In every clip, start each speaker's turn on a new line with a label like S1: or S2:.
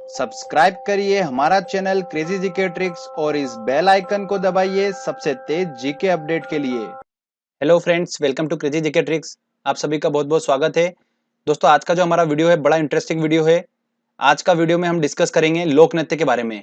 S1: Subscribe करिए हमारा channel crazy GK tricks और इस बेल आइकन को दबाइए सबसे तेज जीके अपडेट के लिए।
S2: Hello friends, welcome to crazy GK tricks. आप सभी का बहुत बहुत स्वागत है। दोस्तों, आज का जो हमारा वीडियो है बड़ा इंटरेस्टिंग वीडियो है। आज का वीडियो में हम डिस्कस करेंगे लोक नृत्य के बारे में।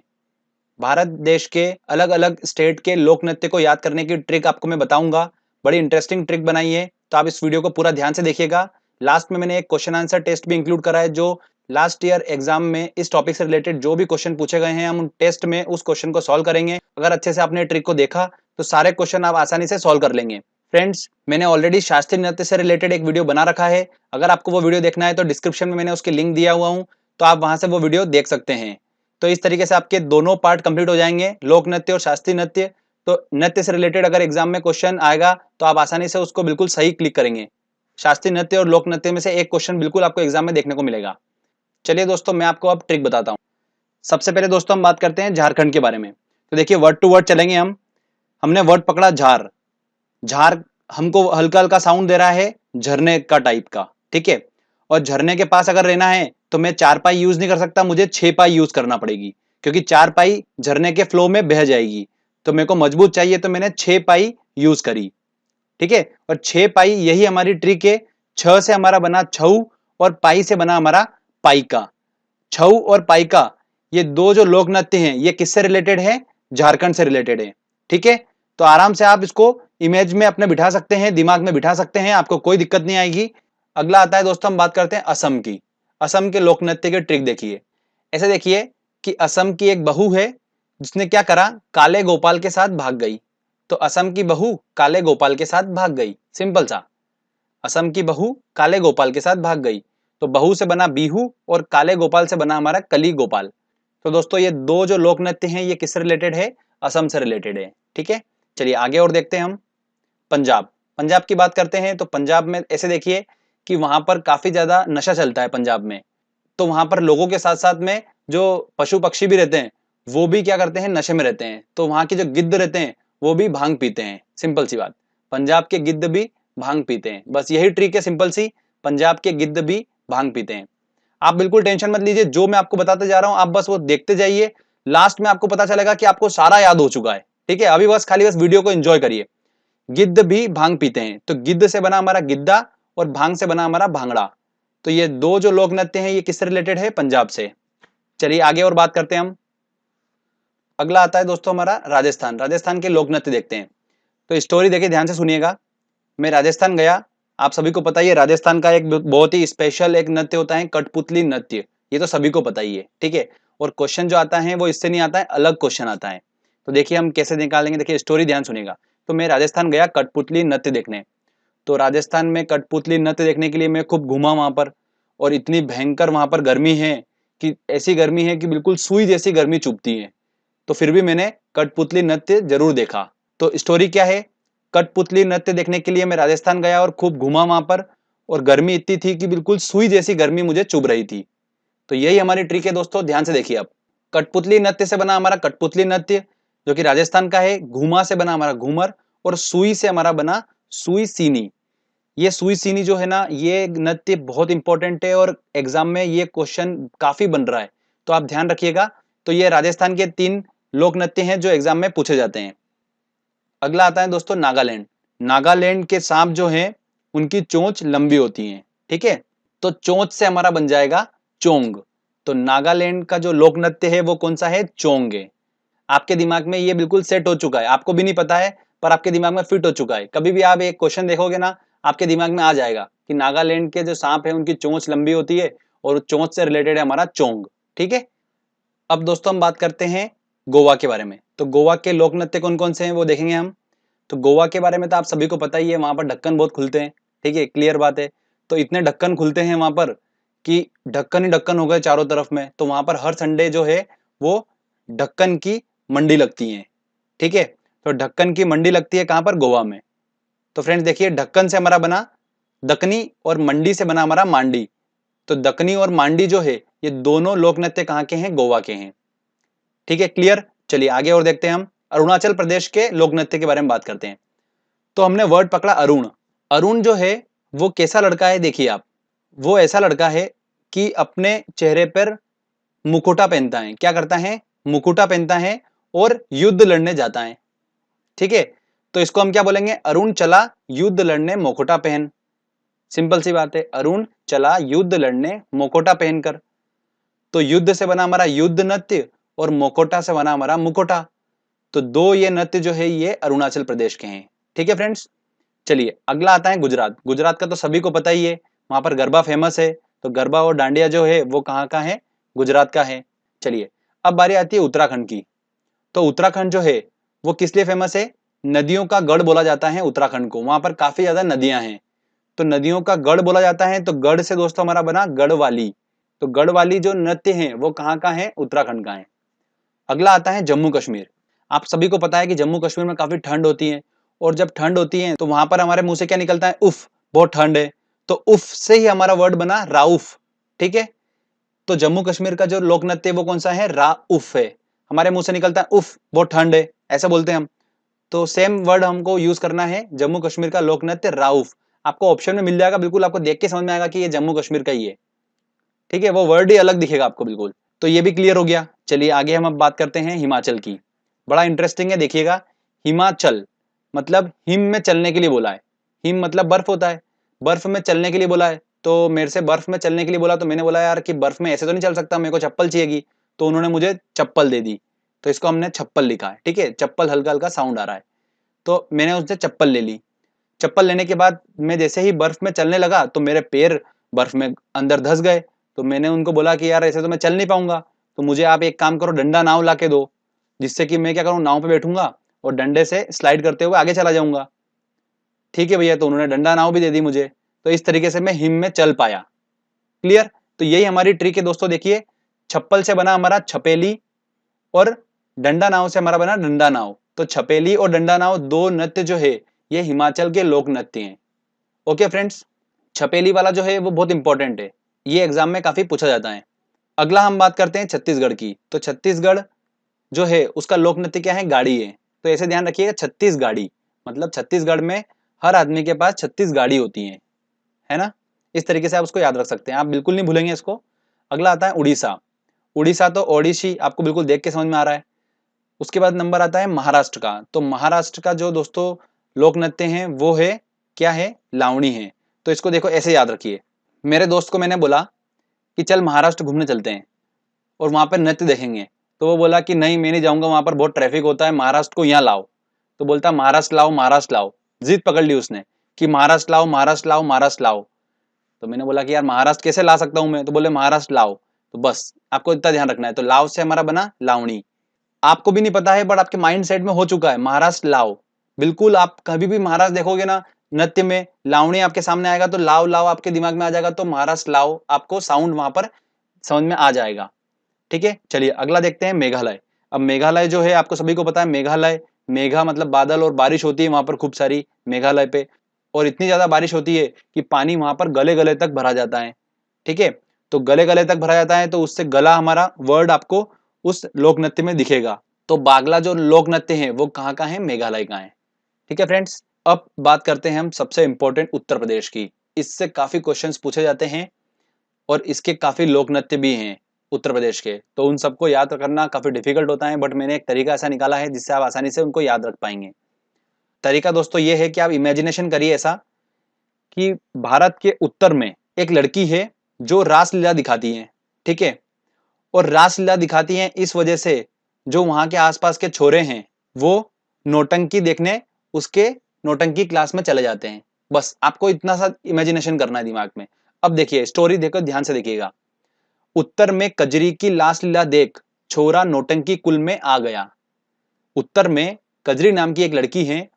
S2: भारत देश के अलग अलग स्टेट के लोक नृत्य को याद करने की ट्रिक आपको मैं बताऊंगा। बड़ी इंटरेस्टिंग ट्रिक बनाई है, तो आप इस वीडियो को पूरा ध्यान से देखिएगा। लास्ट में मैंने एक क्वेश्चन आंसर टेस्ट भी इंक्लूड करा है, जो लास्ट ईयर एग्जाम में इस टॉपिक से रिलेटेड जो भी क्वेश्चन पूछे गए हैं हम उन टेस्ट में उस क्वेश्चन को सॉल्व करेंगे। अगर अच्छे से आपने ट्रिक को देखा तो सारे क्वेश्चन आप आसानी से सॉल्व कर लेंगे। फ्रेंड्स, मैंने ऑलरेडी शास्त्रीय नृत्य से रिलेटेड एक वीडियो बना रखा है। अगर आपको वो वीडियो देखना है तो डिस्क्रिप्शन में मैंने उसकी लिंक दिया हुआ हूँ, तो आप वहां से वो वीडियो देख सकते हैं। तो इस तरीके से आपके दोनों पार्ट कंप्लीट हो जाएंगे, लोक नृत्य और शास्त्रीय नृत्य। तो नृत्य से रिलेटेड अगर एग्जाम में क्वेश्चन आएगा तो आप आसानी से उसको बिल्कुल सही क्लिक करेंगे। शास्त्रीय नृत्य और लोक नृत्य में से एक क्वेश्चन बिल्कुल आपको एग्जाम में देखने को मिलेगा। चलिए दोस्तों, मैं आपको अब ट्रिक बताता हूँ। सबसे पहले दोस्तों हम बात करते हैं झारखंड के बारे में। तो देखिए, वर्ड टू वर्ड चलेंगे हम। हमने वर्ड पकड़ा झार। झार हमको हल्का हल्का साउंड दे रहा है, झरने का टाइप का, ठीक है। और झरने के पास अगर रहना है तो मैं 4 पाई यूज नहीं कर सकता, मुझे 6 पाई यूज करना पड़ेगी, क्योंकि 4 पाई झरने के फ्लो में बह जाएगी। तो मेरे को मजबूत चाहिए, तो मैंने 6 पाई यूज करी, ठीक है। और 6 पाई यही हमारी ट्रिक है। 6 से हमारा बना छऊ और पाई से बना हमारा पाइका। छऊ और पाइका, ये दो जो लोक नृत्य हैं, ये किससे रिलेटेड है? झारखंड से रिलेटेड है, ठीक है। तो आराम से आप इसको इमेज में अपने बिठा सकते हैं, दिमाग में बिठा सकते हैं, आपको कोई दिक्कत नहीं आएगी। अगला आता है दोस्तों, हम बात करते हैं असम की। असम के लोक नृत्य के ट्रिक देखिए। ऐसे देखिए कि असम की एक बहू है, जिसने क्या करा, काले गोपाल के साथ भाग गई। तो असम की बहू काले गोपाल के साथ भाग गई, सिंपल सा। असम की बहू काले गोपाल के साथ भाग गई। तो बहू से बना बीहू और काले गोपाल से बना हमारा कली गोपाल। तो दोस्तों, ये दो जो लोक नृत्य हैं ये किससे रिलेटेड है? असम से रिलेटेड है, ठीक है। चलिए आगे और देखते हैं हम। पंजाब। पंजाब की बात करते हैं तो पंजाब में ऐसे देखिए कि वहां पर काफी ज्यादा नशा चलता है पंजाब में। तो वहां पर लोगों के साथ साथ में जो पशु पक्षी भी रहते हैं, वो भी क्या करते हैं, नशे में रहते हैं। तो वहां के जो गिद्ध रहते हैं वो भी भांग पीते हैं, सिंपल सी बात। पंजाब के गिद्ध भी भांग पीते हैं, बस यही ट्रिक है सिंपल सी। पंजाब के गिद्ध भी भांग पीते हैं। आप बिल्कुल टेंशन मत लीजिए, जो मैं आपको बताते जा रहा हूं आप बस वो देखते जाइए। लास्ट में आपको पता चलेगा कि आपको सारा याद हो चुका है, ठीक है। अभी बस खाली बस वीडियो को एंजॉय करिए। गिद्ध भी भांग पीते हैं, तो गिद्ध से बना हमारा गिद्दा और भांग से बना हमारा भांगड़ा। तो ये दो जो लोक नृत्य हैं ये किससे रिलेटेड है? पंजाब से। चलिए आगे और बात करते हैं हम। अगला आता है दोस्तों हमारा राजस्थान। राजस्थान के लोक नृत्य देखते हैं। तो स्टोरी देखिए, ध्यान से सुनिएगा। मैं राजस्थान गया। आप सभी को पता ही है राजस्थान का एक बहुत ही स्पेशल एक नृत्य होता है, कठपुतली नृत्य। ये तो सभी को पता ही है, ठीक है। और क्वेश्चन जो आता है वो इससे नहीं आता है, अलग क्वेश्चन आता है। तो देखिए हम कैसे निकालेंगे, देखिए स्टोरी ध्यान सुनिएगा। तो मैं राजस्थान गया कठपुतली नृत्य देखने। तो राजस्थान में कठपुतली नृत्य देखने के लिए मैं खूब घूमा वहां पर। और इतनी भयंकर वहां पर गर्मी है कि ऐसी गर्मी है कि बिल्कुल सुई जैसी गर्मी चुभती है। तो फिर भी मैंने कठपुतली नृत्य जरूर देखा। तो स्टोरी क्या है? कठपुतली नृत्य देखने के लिए मैं राजस्थान गया और खूब घूमा वहां पर। और गर्मी इतनी थी कि बिल्कुल सुई जैसी गर्मी मुझे चुभ रही थी। तो यही हमारी ट्रिक है दोस्तों, ध्यान से देखिए आप। कठपुतली नृत्य से बना हमारा कठपुतली नृत्य, जो कि राजस्थान का है। घूमा से बना हमारा घूमर। और सुई से हमारा बना सुई सीनी। ये सुई सीनी जो है ना, ये नृत्य बहुत इंपॉर्टेंट है और एग्जाम में ये क्वेश्चन काफी बन रहा है, तो आप ध्यान रखिएगा। तो ये राजस्थान के 3 लोक नृत्य हैं जो एग्जाम में पूछे जाते हैं। अगला आता है दोस्तों नागालैंड। नागालैंड के सांप जो हैं उनकी चोंच लंबी होती है, ठीक है। तो चोंच से हमारा बन जाएगा चोंग। तो नागालैंड का जो लोक नृत्य है वो कौन सा है? चोंग है। आपके दिमाग में ये बिल्कुल सेट हो चुका है, आपको भी नहीं पता है पर आपके दिमाग में फिट हो चुका है। कभी भी आप एक क्वेश्चन देखोगे ना, आपके दिमाग में आ जाएगा कि नागालैंड के जो सांप है उनकी चोंच लंबी होती है और चोंच से रिलेटेड है हमारा चोंग, ठीक है। अब दोस्तों हम बात करते हैं गोवा के बारे में। तो गोवा के लोक नृत्य कौन कौन से हैं वो देखेंगे हम। तो गोवा के बारे में तो आप सभी को पता ही है, वहां पर ढक्कन बहुत खुलते हैं, ठीक है, क्लियर बात है। तो इतने ढक्कन खुलते हैं वहां पर कि ढक्कन ही ढक्कन हो गए चारों तरफ में। तो वहां पर हर संडे जो है वो ढक्कन की मंडी लगती है, ठीक है। तो ढक्कन की मंडी लगती है कहां पर? गोवा में। तो फ्रेंड्स देखिए, ढक्कन से हमारा बना दकनी और मंडी से बना हमारा मांडी। तो दकनी और मांडी जो है ये दोनों लोक नृत्य कहां के हैं? गोवा के हैं, ठीक है, क्लियर। चलिए आगे और देखते हैं हम। अरुणाचल प्रदेश के लोक नृत्य के बारे में बात करते हैं। तो हमने वर्ड पकड़ा अरुण। अरुण जो है वो कैसा लड़का है? देखिए आप, वो ऐसा लड़का है कि अपने चेहरे पर मुखौटा पहनता है। क्या करता है? मुखौटा पहनता है और युद्ध लड़ने जाता है। ठीक है, तो इसको हम क्या बोलेंगे? अरुण चला युद्ध लड़ने मुखौटा पहन। सिंपल सी बात है, अरुण चला युद्ध लड़ने मुखौटा पहनकर। तो युद्ध से बना हमारा युद्ध नृत्य और मुखौटा से बना हमारा मुखौटा। तो दो ये नृत्य जो है ये अरुणाचल प्रदेश के हैं। ठीक है फ्रेंड्स, चलिए अगला आता है गुजरात। गुजरात का तो सभी को पता ही है, वहां पर गरबा फेमस है। तो गरबा और डांडिया जो है वो कहाँ का है? गुजरात का है। चलिए अब बारी आती है उत्तराखंड की। तो उत्तराखंड जो है वो किस लिए फेमस है? नदियों का गढ़ बोला जाता है उत्तराखंड को। वहां पर काफी ज्यादा नदियां हैं, तो नदियों का गढ़ बोला जाता है। तो गढ़ से दोस्तों हमारा बना गढ़वाली। तो गढ़वाली जो नृत्य है वो कहाँ का है? उत्तराखंड का है। अगला आता है जम्मू कश्मीर। आप सभी को पता है कि जम्मू कश्मीर में काफी ठंड होती है, और जब ठंड होती है तो वहां पर हमारे मुंह से क्या निकलता है? उफ, बहुत ठंड है। तो उफ से ही हमारा वर्ड बना राउफ। ठीक है, तो जम्मू कश्मीर का जो लोक नृत्य वो कौन सा है? राउफ है। हमारे मुंह से निकलता है उफ, बहुत ठंड है, ऐसा बोलते हैं हम। तो सेम वर्ड हमको यूज करना है, जम्मू कश्मीर का लोक नृत्य राउफ। आपको ऑप्शन में मिल जाएगा, बिल्कुल आपको देख के समझ में आएगा कि ये जम्मू कश्मीर का ही है। ठीक है, वो वर्ड ही अलग दिखेगा आपको बिल्कुल। तो ये भी क्लियर हो गया। चलिए आगे हम अब बात करते हैं हिमाचल की। बड़ा इंटरेस्टिंग है, देखिएगा। हिमाचल मतलब हिम में चलने के लिए बोला है। हिम मतलब बर्फ होता है, बर्फ में चलने के लिए बोला है। तो मेरे से बर्फ में चलने के लिए बोला, तो मैंने बोला यार कि बर्फ में ऐसे तो नहीं चल सकता, मेरे को चप्पल चाहिएगी। तो उन्होंने मुझे चप्पल दे दी, तो इसको हमने छप्पल लिखा है। ठीक है, चप्पल हल्का हल्का साउंड आ रहा है, तो मैंने उससे चप्पल ले ली। चप्पल लेने के बाद मैं जैसे ही बर्फ में चलने लगा तो मेरे पैर बर्फ में अंदर धंस गए। तो मैंने उनको बोला कि यार ऐसे तो मैं चल नहीं पाऊंगा, तो मुझे आप एक काम करो, डंडा नाव ला के दो, जिससे कि मैं क्या करूँ, नाव पे बैठूंगा और डंडे से स्लाइड करते हुए आगे चला जाऊंगा। ठीक है भैया, तो उन्होंने डंडा नाव भी दे दी मुझे। तो इस तरीके से मैं हिम में चल पाया। क्लियर? तो यही हमारी ट्रिक है दोस्तों। देखिए, छप्पल से बना हमारा छपेली और डंडा नाव से हमारा बना डंडा नाव। तो छपेली और डंडा नाव दो नृत्य जो है ये हिमाचल के लोक नृत्य हैं। ओके फ्रेंड्स, छपेली वाला जो है वो बहुत इंपॉर्टेंट है, ये एग्जाम में काफी पूछा जाता है। अगला हम बात करते हैं छत्तीसगढ़ की। तो छत्तीसगढ़ जो है उसका लोक नृत्य क्या है? गाड़ी है। तो ऐसे ध्यान रखिएगा, छत्तीस गाड़ी मतलब छत्तीसगढ़ में हर आदमी के पास 36 गाड़ी होती है ना? इस तरीके से आप उसको याद रख सकते हैं, आप बिल्कुल नहीं भूलेंगे इसको। अगला आता है उड़ीसा। उड़ीसा तो ओडिशी आपको बिल्कुल देख के समझ में आ रहा है। उसके बाद नंबर आता है महाराष्ट्र का। तो महाराष्ट्र का जो दोस्तों लोक नृत्य है वो है क्या है? लावणी है। तो इसको देखो ऐसे याद रखिए। मेरे दोस्त को मैंने बोला कि चल महाराष्ट्र घूमने चलते हैं और वहां पर नृत्य देखेंगे। तो वो बोला कि नहीं मैं नहीं जाऊंगा, वहां पर बहुत ट्रैफिक होता है, महाराष्ट्र को यहाँ लाओ। तो बोलता महाराष्ट्र लाओ, महाराष्ट्र लाओ। जिद पकड़ ली उसने कि महाराष्ट्र लाओ, महाराष्ट्र लाओ, महाराष्ट्र लाओ। तो मैंने बोला कि यार महाराष्ट्र कैसे ला सकता हूं मैं? तो बोले महाराष्ट्र लाओ। तो बस आपको इतना ध्यान रखना है। तो लाओ से हमारा बना लावणी। आपको भी नहीं पता है बट आपके माइंड सेट में हो चुका है महाराष्ट्र लाओ। बिल्कुल, आप कभी भी महाराष्ट्र देखोगे ना नृत्य में, लावणी आपके सामने आएगा तो लाओ लाओ आपके दिमाग में आ जाएगा। तो महाराष्ट्र लाओ आपको साउंड वहां पर समझ में आ जाएगा। ठीक है, चलिए अगला देखते हैं मेघालय। अब मेघालय जो है आपको सभी को पता है, मेघालय, मेघा मतलब बादल, और बारिश होती है वहां पर खूब सारी मेघालय पे। और इतनी ज्यादा बारिश होती है कि पानी वहां पर गले गले तक भरा जाता है। ठीक है, तो गले गले तक भरा जाता है, तो उससे गला हमारा वर्ड आपको उस लोक नृत्य में दिखेगा। तो बागला जो लोक नृत्य है वो कहाँ का है? मेघालय का है। ठीक है फ्रेंड्स, अब बात करते हैं हम सबसे इंपॉर्टेंट उत्तर प्रदेश की। इससे काफी क्वेश्चंस पूछे जाते हैं और इसके काफी लोक नृत्य भी हैं उत्तर प्रदेश के। तो उन सबको याद करना काफी डिफिकल्ट होता है, बट मैंने एक तरीका ऐसा निकाला है जिससे आप आसानी से उनको याद रख पाएंगे। तरीका दोस्तों ये है कि आप इमेजिनेशन करिए ऐसा कि भारत के उत्तर में एक लड़की है जो रासलीला दिखाती है। ठीक है, और रासलीला दिखाती हैं इस वजह से जो वहां के आसपास के छोरे हैं वो नौटंकी देखने उसके नौटंकी क्लास में चले जाते हैं। बस आपको इतना सा इमेजिनेशन करना है दिमाग में। अब देखिए स्टोरी देखो, ध्यान से देखिएगा। उत्तर में कजरी की लाश लीला देख छोरा नौटंकी कुल में आ गया। उत्तर में कजरी नाम की एक लड़की है,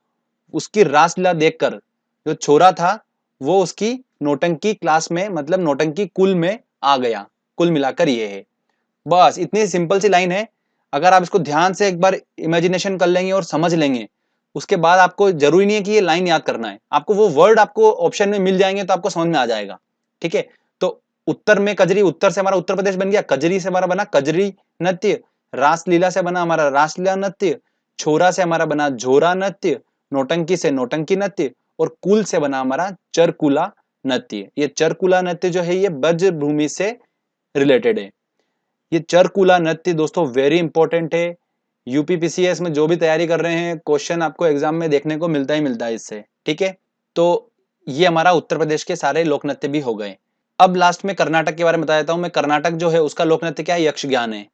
S2: उसकी रासलीला देखकर जो छोरा था वो उसकी नौटंकी क्लास में मतलब नौटंकी कुल में आ गया। कुल मिलाकर ये है। बस इतनी सिंपल सी लाइन है। अगर आप इसको ध्यान से एक बार इमेजिनेशन कर लेंगे और समझ लेंगे, उसके बाद आपको जरूरी नहीं है कि ये लाइन याद करना है, आपको वो वर्ड आपको ऑप्शन में मिल जाएंगे तो आपको समझ में आ जाएगा। ठीक है, तो उत्तर में कजरी, उत्तर से हमारा उत्तर प्रदेश बन गया, कजरी से हमारा बना कजरी नृत्य, रासलीला से बना हमारा रासलीला नृत्य, छोरा से हमारा बना झोरा नृत्य, नौटंकी से नौटंकी नृत्य, और कुल से बना हमारा चरकुला नृत्य। ये चरकुला नृत्य जो है ये ब्रज भूमि से रिलेटेड है। ये चरकुला नृत्य दोस्तों वेरी इंपॉर्टेंट है। यूपीपीसीएस में जो भी तैयारी कर रहे हैं, क्वेश्चन आपको एग्जाम में देखने को मिलता है इससे, ठीक है। तो ये हमारा उत्तर प्रदेश के सारे लोक नृत्य भी हो गए। अब लास्ट में कर्नाटक के बारे में बता देता हूँ मैं। कर्नाटक जो है उसका लोक नृत्य क्या है, यक्षगान है।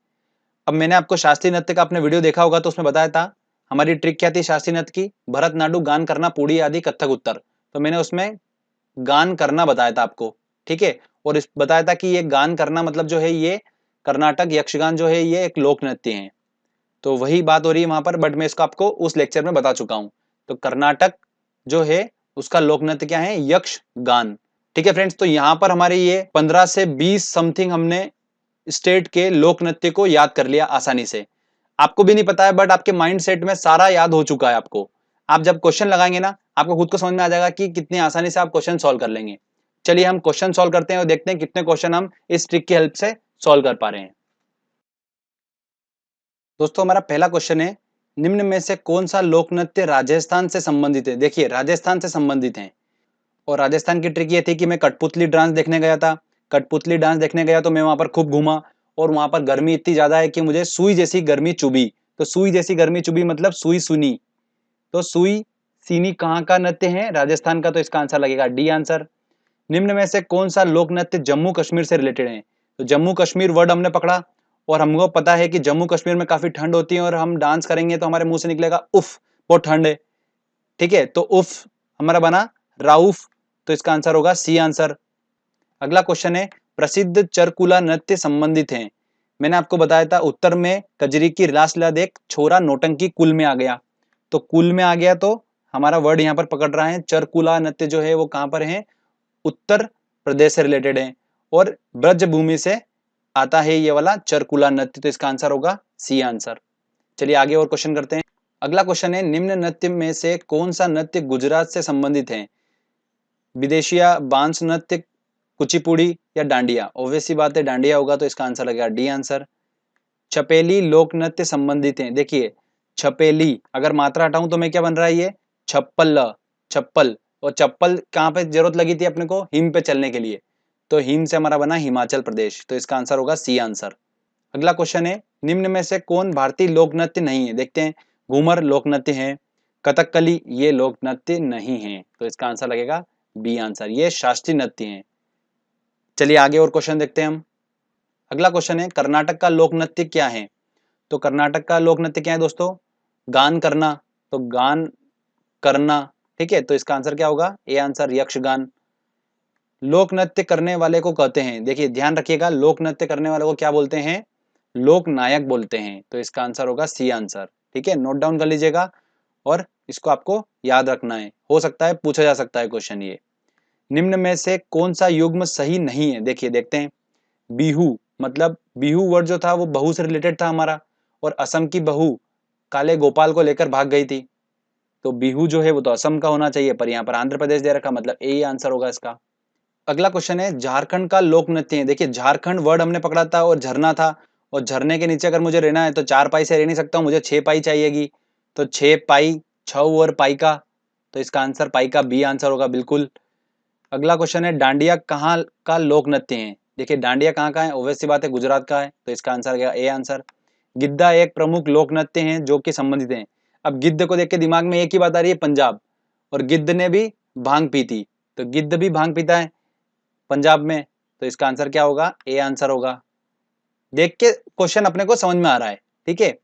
S2: अब मैंने आपको शास्त्रीय नृत्य का आपने वीडियो देखा होगा, तो उसमें बताया था हमारी ट्रिक क्या थी शास्त्रीय नृत्य की, भरतनाट्यम, गान करना, पुड़ी आदि, कथक उत्तर। तो मैंने उसमें गान करना बताया था आपको, ठीक है। और इस बताया था कि ये गान करना मतलब जो है ये कर्नाटक यक्षगान जो है ये एक लोक नृत्य है। तो वही बात हो रही है वहां पर, बट मैं इसको आपको उस लेक्चर में बता चुका हूं। तो कर्नाटक जो है उसका लोक नृत्य क्या है, यक्ष गान, ठीक है फ्रेंड्स। तो यहाँ पर हमारे ये 15 से 20 समथिंग हमने स्टेट के लोक नृत्य को याद कर लिया आसानी से। आपको भी नहीं पता है, बट आपके माइंड सेट में सारा याद हो चुका है आपको। आप जब क्वेश्चन लगाएंगे ना, आपको खुद को समझ में आ जाएगा कि कितनी आसानी से आप क्वेश्चन सॉल्व कर लेंगे। चलिए हम क्वेश्चन सॉल्व करते हैं और देखते हैं कितने क्वेश्चन हम इस ट्रिक की हेल्प से सॉल्व कर पा रहे हैं। दोस्तों हमारा पहला क्वेश्चन है, निम्न में से कौन सा लोक नृत्य राजस्थान से संबंधित है। देखिए राजस्थान से संबंधित है, और राजस्थान की ट्रिक ये थी कि मैं कठपुतली डांस देखने गया था। कठपुतली डांस देखने गया तो मैं वहां पर खूब घूमा, और वहां पर गर्मी इतनी ज्यादा है कि मुझे सुई जैसी गर्मी चुभी। तो सुई जैसी गर्मी चुभी मतलब सुई सुनी। तो सुई सीनी कहाँ का नृत्य है, राजस्थान का। तो इसका आंसर लगेगा डी आंसर। निम्न में से कौन सा लोक नृत्य जम्मू कश्मीर से रिलेटेड है। तो जम्मू कश्मीर वर्ड हमने पकड़ा, और हमको पता है कि जम्मू कश्मीर में काफी ठंड होती है, और हम डांस करेंगे तो हमारे मुंह से निकलेगा उफ, बहुत ठंड है, ठीक है। तो उफ हमारा बना राउफ। तो इसका आंसर होगा सी आंसर। अगला क्वेश्चन है, प्रसिद्ध चरकुला नृत्य संबंधित है। मैंने आपको बताया था उत्तर में कजरी की रासलीला देख छोरा नौटंकी कुल में आ गया। तो कुल में आ गया, तो हमारा वर्ड यहाँ पर पकड़ रहा है। चरकुला नृत्य जो है वो कहां पर है, उत्तर प्रदेश से रिलेटेड है, और ब्रज भूमि से आता है ये वाला चरकुला नृत्य। तो इसका आंसर होगा सी आंसर। चलिए आगे और क्वेश्चन करते हैं। अगला क्वेश्चन है, निम्न नृत्य में से कौन सा नृत्य गुजरात से संबंधित है। विदेशिया, बांस नृत्य, कुचिपुड़ी या डांडिया। ऑब्वियस सी बात है डांडिया होगा, तो इसका आंसर लगेगा डी आंसर। छपेली लोक नृत्य संबंधित है। देखिए छपेली अगर मात्रा हटाऊं तो मैं क्या बन रहा है, ये छप्पल, छप्पल। और चप्पल कहाँ पे जरूरत लगी थी अपने को, हिम पे चलने के लिए। तो हिम से हमारा बना हिमाचल प्रदेश। तो इसका आंसर होगा सी आंसर। अगला क्वेश्चन है, निम्न में से कौन भारतीय लोक नृत्य नहीं है। देखते हैं, घूमर लोक नृत्य है, कथकली ये लोक नृत्य नहीं है। तो इसका आंसर लगेगा बी आंसर, ये शास्त्रीय नृत्य है। चलिए आगे और क्वेश्चन देखते हैं हम। अगला क्वेश्चन है, कर्नाटक का लोक नृत्य क्या है। तो कर्नाटक का लोक नृत्य क्या है दोस्तों, गान करना। तो गान करना, ठीक है। तो इसका आंसर क्या होगा, ए आंसर यक्षगान। लोक नृत्य करने वाले को कहते हैं, देखिए ध्यान रखिएगा, लोक नृत्य करने वाले को क्या बोलते हैं, लोक नायक बोलते हैं। तो इसका आंसर होगा सी आंसर, ठीक है। नोट डाउन कर लीजिएगा, और इसको आपको याद रखना है, हो सकता है पूछा जा सकता है क्वेश्चन ये। निम्न में से कौन सा युग्म सही नहीं है। देखिए देखते हैं, बिहू मतलब बिहू वर्ड जो था वो बहू से रिलेटेड था हमारा, और असम की बहू काले गोपाल को लेकर भाग गई थी। तो बिहू जो है वो तो असम का होना चाहिए, पर यहाँ पर आंध्र प्रदेश दे रखा, मतलब ए आंसर होगा इसका। अगला क्वेश्चन है, झारखंड का लोक नृत्य है। देखिए झारखंड वर्ड हमने पकड़ा था और झरना था, और झरने के नीचे अगर मुझे रहना है तो 4 पाई से रह नहीं सकता हूँ, मुझे 6 पाई चाहिएगी। तो 6 पाई, 6 और पाई का। तो इसका आंसर पाई का बी आंसर होगा बिल्कुल। अगला क्वेश्चन है, डांडिया कहाँ का लोक नृत्य है। देखिए डांडिया कहाँ का है, ऑब्वियस सी बात है गुजरात का है। तो इसका आंसर गया ए आंसर। गिद्धा एक प्रमुख लोक नृत्य है जो कि संबंधित है। अब गिद्ध को देख के दिमाग में एक ही बात आ रही है, पंजाब। और गिद्ध ने भी भांग पी थी, तो गिद्ध भी भांग पीता है पंजाब में। तो इसका आंसर क्या होगा, ए आंसर होगा। देख के क्वेश्चन अपने को समझ में आ रहा है, ठीक है।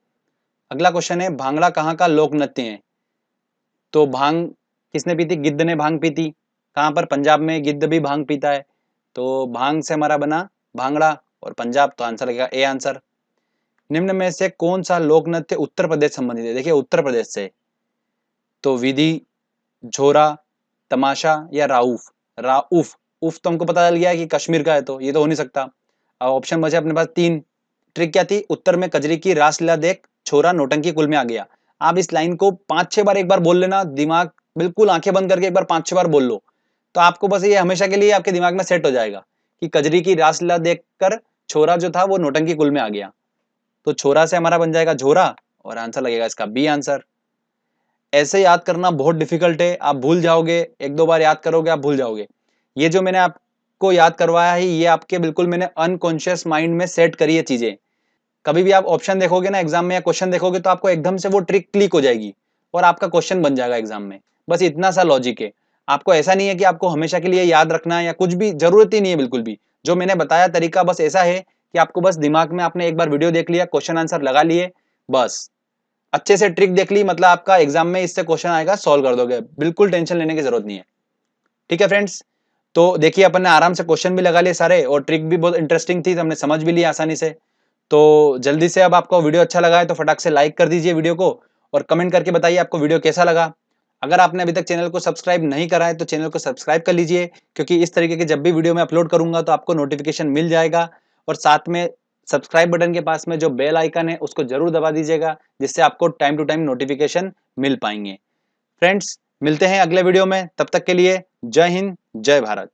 S2: अगला क्वेश्चन है, भांगड़ा कहाँ का लोक नृत्य है। तो भांग किसने पी थी, गिद्ध ने भांग पी थी। कहां पर, पंजाब में गिद्ध भी भांग पीता है। तो भांग से हमारा बना भांगड़ा, और पंजाब। तो आंसर लगेगा ए आंसर। निम्न में से कौन सा लोक नृत्य उत्तर प्रदेश संबंधित है। देखिए उत्तर प्रदेश से, तो विधि, झोरा, तमाशा या राउफ। राउफ, उफ तो हमको पता चल गया कि कश्मीर का है, तो ये तो हो नहीं सकता। अब ऑप्शन बचे अपने पास 3। ट्रिक क्या थी, उत्तर में कजरी की रासलीला देख छोरा नौटंकी कुल में आ गया। आप इस लाइन को 5-6 बार एक बार बोल लेना, दिमाग बिल्कुल आंखें बंद करके एक बार 5-6 बार बोल लो, तो आपको बस ये हमेशा के लिए आपके दिमाग में सेट हो जाएगा कि कजरी की रासलीला देखकर छोरा जो था वो नौटंकी कुल में आ गया। तो छोरा से हमारा बन जाएगा झोरा, और आंसर लगेगा इसका बी आंसर। ऐसे याद करना बहुत डिफिकल्ट है, आप भूल जाओगे, 1-2 बार याद करोगे आप भूल जाओगे। ये जो मैंने आप आपको याद करवाया है, ये आपके बिल्कुल मैंने अनकॉन्शियस माइंड में सेट करी है चीजें। कभी भी आप ऑप्शन देखोगे ना एग्जाम में या क्वेश्चन देखोगे तो आपको एकदम से वो ट्रिक क्लिक हो जाएगी और आपका क्वेश्चन बन जाएगा एग्जाम में। बस इतना सा लॉजिक है। आपको ऐसा नहीं है कि आपको हमेशा के लिए याद रखना है या कुछ भी, जरूरत ही नहीं है बिल्कुल भी। जो मैंने बताया तरीका बस ऐसा है कि आपको बस दिमाग में आपने एक बार वीडियो देख लिया, क्वेश्चन आंसर लगा लिए, बस अच्छे से ट्रिक देख ली, मतलब आपका एग्जाम में इससे क्वेश्चन आएगा, सॉल्व कर दोगे, बिल्कुल टेंशन लेने की जरूरत नहीं है। ठीक है फ्रेंड्स, तो देखिए अपन ने आराम से क्वेश्चन भी लगा लिए सारे और ट्रिक भी बहुत इंटरेस्टिंग थी, तो हमने समझ भी लिया आसानी से। तो जल्दी से, अब आपको वीडियो अच्छा लगा है तो फटाक से लाइक कर दीजिए वीडियो को और कमेंट करके बताइए आपको वीडियो कैसा लगा। अगर आपने अभी तक चैनल को सब्सक्राइब नहीं करा है तो चैनल को सब्सक्राइब कर लीजिए, क्योंकि इस तरीके के जब भी वीडियो मैं अपलोड करूंगा तो आपको नोटिफिकेशन मिल जाएगा। और साथ में सब्सक्राइब बटन के पास में जो बेल आइकन है उसको जरूर दबा दीजिएगा, जिससे आपको टाइम टू टाइम नोटिफिकेशन मिल पाएंगे। फ्रेंड्स, मिलते हैं अगले वीडियो में, तब तक के लिए जय हिंद, जय भारत।